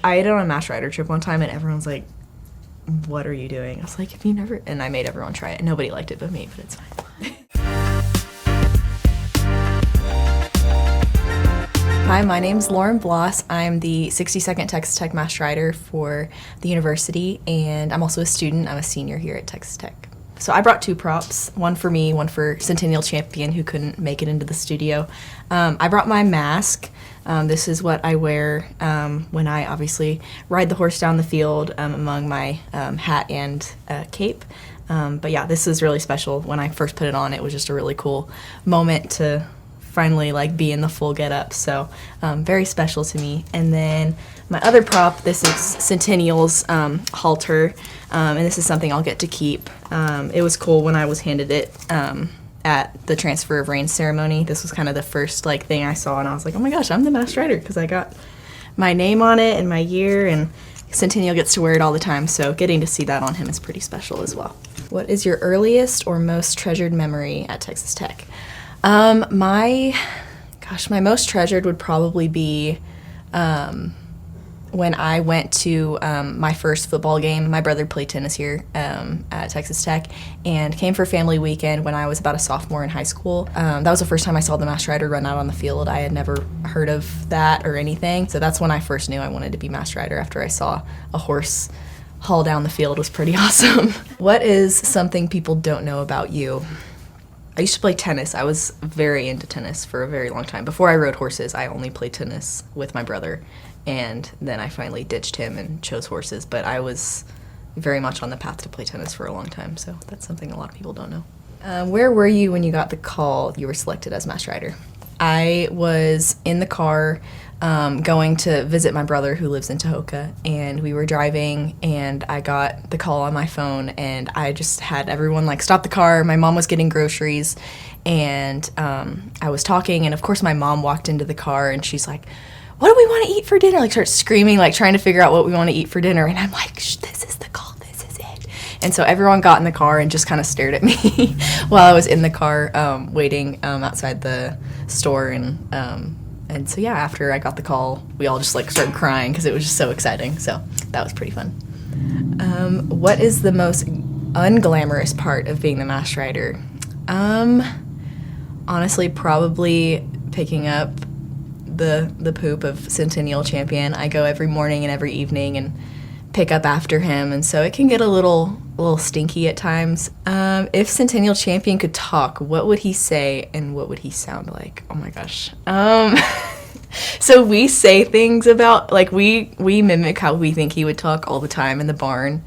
I ate it on a Masked Rider trip one time, and everyone's like, what are you doing? I was like, have you never? And I made everyone try it. Nobody liked it but me, but it's fine. Hi, my name's Lauren Bloss. I'm the 62nd Texas Tech Masked Rider for the university, and I'm also a student. I'm a senior here at Texas Tech. So I brought 2 props, one for me, one for Centennial Champion who couldn't make it into the studio. I brought my mask. This is what I wear when I obviously ride the horse down the field among my hat and cape. But yeah, this is really special. When I first put it on, it was just a really cool moment to finally like be in the full get-up, so very special to me. And then my other prop, this is Centennial's halter, and this is something I'll get to keep. It was cool when I was handed it at the transfer of reins ceremony. This was kind of the first like thing I saw, and I was like, oh my gosh, I'm the Masked Rider, because I got my name on it and my year, and Centennial gets to wear it all the time, so getting to see that on him is pretty special as well. What is your earliest or most treasured memory at Texas Tech? My most treasured would probably be when I went to my first football game. My brother played tennis here at Texas Tech and came for family weekend when I was about a sophomore in high school. That was the first time I saw the Masked Rider run out on the field. I had never heard of that or anything, so that's when I first knew I wanted to be Masked Rider, after I saw a horse haul down the field. It was pretty awesome. What is something people don't know about you? I used to play tennis. I was very into tennis for a very long time. Before I rode horses, I only played tennis with my brother, and then I finally ditched him and chose horses. But I was very much on the path to play tennis for a long time, so that's something a lot of people don't know. Where were you when you got the call you were selected as Masked Rider? I was in the car going to visit my brother who lives in Tahoka, and we were driving, and I got the call on my phone, and I just had everyone like stop the car. My mom was getting groceries, and I was talking, and of course my mom walked into the car, and she's like, what do we want to eat for dinner? Like starts screaming, like trying to figure out what we want to eat for dinner, and I'm like, this is the call, this is it. And so everyone got in the car and just kind of stared at me while I was in the car waiting outside the store, and so yeah, after I got the call, we all just like started crying because it was just so exciting. So that was pretty fun. What is the most unglamorous part of being the Masked Rider? Honestly, probably picking up the poop of Centennial Champion. I go every morning and every evening and pick up after him, and so it can get a little stinky at times. If Centennial Champion could talk, what would he say and what would he sound like? Oh my gosh. So we say things about, like, we mimic how we think he would talk all the time in the barn,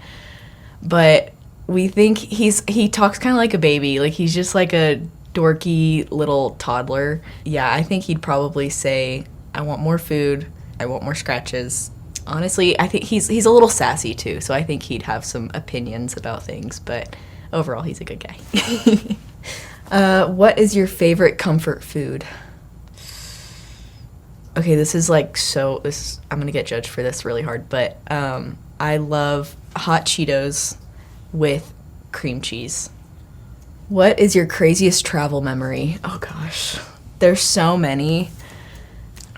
but we think he talks kind of like a baby. Like, he's just like a dorky little toddler. Yeah, I think he'd probably say, I want more food, I want more scratches. Honestly, I think he's a little sassy too, so I think he'd have some opinions about things, but overall he's a good guy. What is your favorite comfort food? Okay, this is like I'm gonna get judged for this really hard, but I love hot Cheetos with cream cheese. What is your craziest travel memory? Oh gosh, there's so many.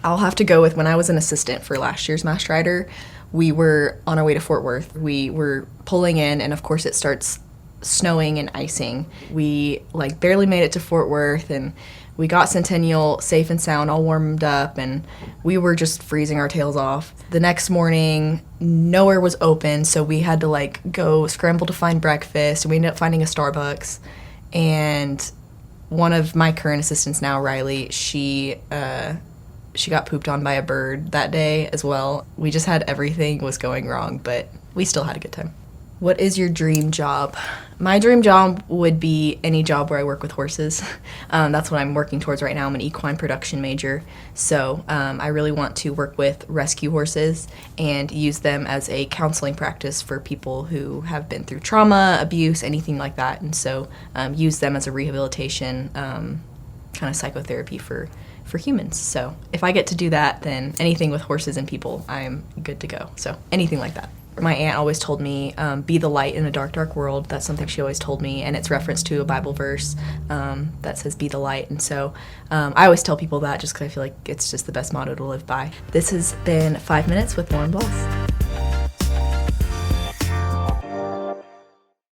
I'll have to go with when I was an assistant for last year's Masked Rider. We were on our way to Fort Worth. We were pulling in, and of course it starts snowing and icing. We like barely made it to Fort Worth, and we got Centennial safe and sound, all warmed up, and we were just freezing our tails off. The next morning, nowhere was open, so we had to like go scramble to find breakfast, and we ended up finding a Starbucks. And one of my current assistants now, Riley, she got pooped on by a bird that day as well. We just had everything was going wrong, but we still had a good time. What is your dream job? My dream job would be any job where I work with horses. That's what I'm working towards right now. I'm an equine production major, so I really want to work with rescue horses and use them as a counseling practice for people who have been through trauma, abuse, anything like that, and so use them as a rehabilitation kind of psychotherapy for for humans. So if I get to do that, then anything with horses and people, I'm good to go. So anything like that. My aunt always told me, be the light in a dark, dark world. That's something she always told me, and it's referenced to a Bible verse that says, be the light. And so I always tell people that just because I feel like it's just the best motto to live by. This has been 5 Minutes with Lauren Bloss.